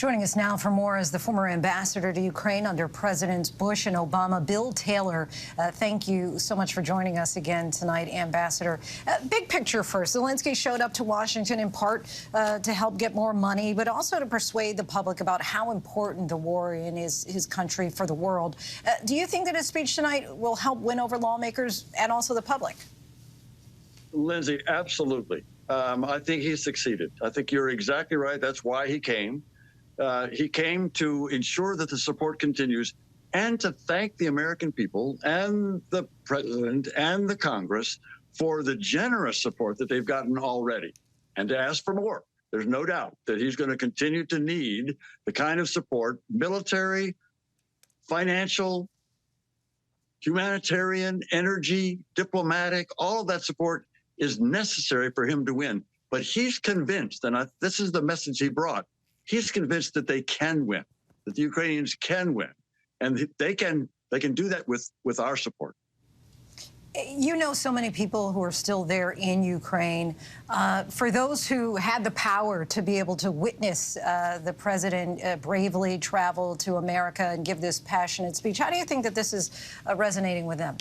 Joining us now for more is the former ambassador to Ukraine under Presidents Bush and Obama, Bill Taylor. Thank you so much for joining us again tonight, Ambassador. Big picture first. Zelenskyy showed up to Washington in part to help get more money, but also to persuade the public about how important the war in his country for the world. Do you think that his speech tonight will help win over lawmakers and also the public? Linsey, absolutely. I think he succeeded. I think you're exactly right. That's why he came. He came to ensure that the support continues and to thank the American people and the president and the Congress for the generous support that they've gotten already, and to ask for more. There's no doubt that he's going to continue to need the kind of support, military, financial, humanitarian, energy, diplomatic, all of that support is necessary for him to win. But he's convinced, and this is the message he brought, he's convinced that they can win, that the Ukrainians can win, and they can do that with our support. You know so many people who are still there in Ukraine. For those who had the power to be able to witness the president bravely travel to America and give this passionate speech, how do you think that this is resonating with them?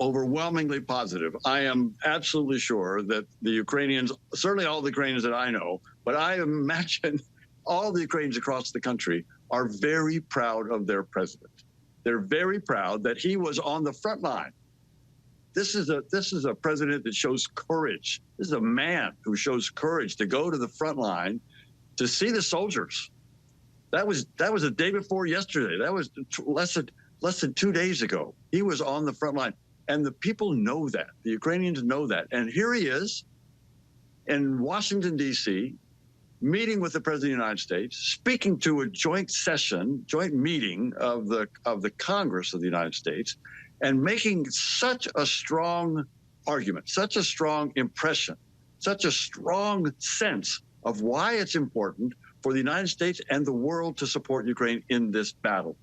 Overwhelmingly positive. I am absolutely sure that the Ukrainians, certainly all the Ukrainians that I know, but I imagine all the Ukrainians across the country are very proud of their president. They're very proud that he was on the front line. This is a president that shows courage. This is a man who shows courage to go to the front line to see the soldiers. That was the day before yesterday. That was less than 2 days ago. He was on the front line. And the people know that. The Ukrainians know that. And here he is in Washington, D.C., meeting with the President of the United States, speaking to a joint meeting of the Congress of the United States, and making such a strong argument, such a strong impression, such a strong sense of why it's important for the United States and the world to support Ukraine in this battle.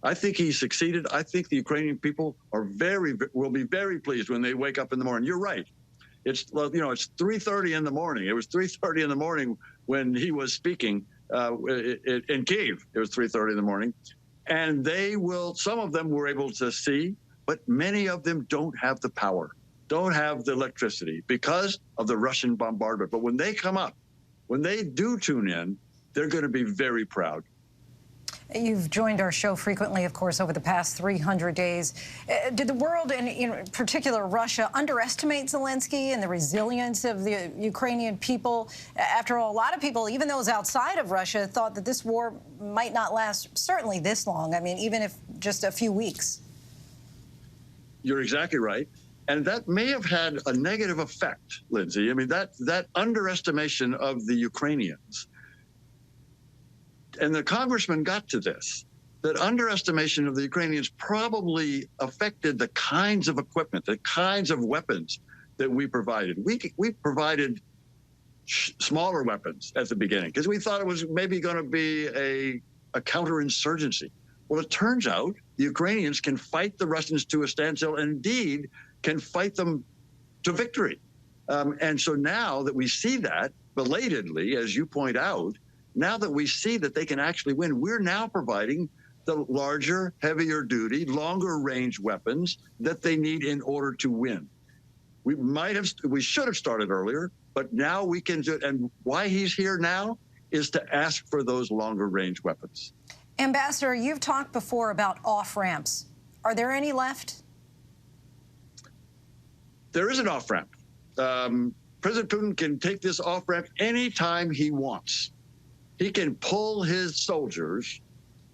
I think he succeeded. I think the Ukrainian people will be very pleased when they wake up in the morning. You're right. It's 3:30 in the morning. It was 3:30 in the morning when he was speaking in Kyiv. It was 3:30 in the morning, and some of them were able to see, but many of them don't have the power, don't have the electricity because of the Russian bombardment. But when they come up, when they do tune in, they're going to be very proud. You've joined our show frequently, of course, over the past 300 days. Did the world, and in particular Russia, underestimate Zelenskyy and the resilience of the Ukrainian people? After all, a lot of people, even those outside of Russia, thought that this war might not last certainly this long. I mean, even if just a few weeks. You're exactly right. And that may have had a negative effect, Linsey. I mean, that underestimation of the Ukrainians. And the congressman got to this, that underestimation of the Ukrainians probably affected the kinds of equipment, the kinds of weapons that we provided. We provided smaller weapons at the beginning because we thought it was maybe going to be a counterinsurgency. Well, it turns out the Ukrainians can fight the Russians to a standstill and indeed can fight them to victory. And so now that we see that belatedly, as you point out, now that we see that they can actually win, we're now providing the larger, heavier duty, longer range weapons that they need in order to win. We should have started earlier, but now we can do it. And why he's here now is to ask for those longer range weapons. Ambassador, you've talked before about off-ramps. Are there any left? There is an off-ramp. President Putin can take this off-ramp anytime he wants. He can pull his soldiers,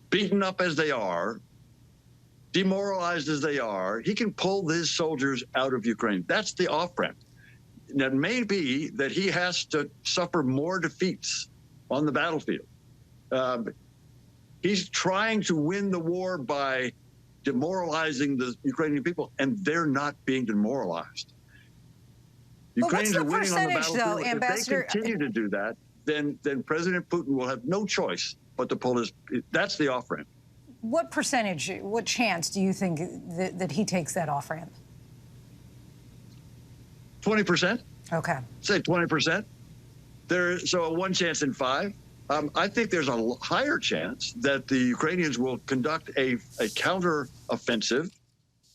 beaten up as they are, demoralized as they are. He can pull his soldiers out of Ukraine. That's the off-ramp. Now, it may be that he has to suffer more defeats on the battlefield. He's trying to win the war by demoralizing the Ukrainian people, and they're not being demoralized. Ukrainians are winning on the battlefield. Though, Ambassador, if they continue to do that, then President Putin will have no choice but to pull that's the off-ramp. What percentage, what chance do you think that he takes that off-ramp? 20%. Okay. Say 20%. So a 1 chance in 5. I think there's a higher chance that the Ukrainians will conduct a counter-offensive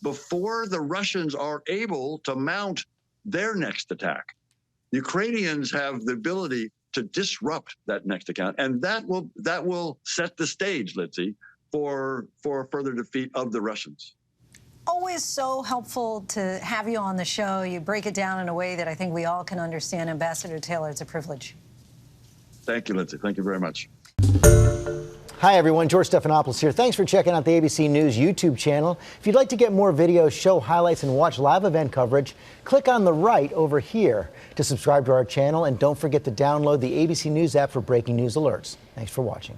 before the Russians are able to mount their next attack. Ukrainians have the ability to disrupt that next attack, and that will set the stage, Linsey, for further defeat of the Russians. Always so helpful to have you on the show. You break it down in a way that I think we all can understand. Ambassador Taylor, it's a privilege. Thank you, Linsey. Thank you very much. Hi, everyone. George Stephanopoulos here. Thanks for checking out the ABC News YouTube channel. If you'd like to get more videos, show highlights, and watch live event coverage, click on the right over here to subscribe to our channel. And don't forget to download the ABC News app for breaking news alerts. Thanks for watching.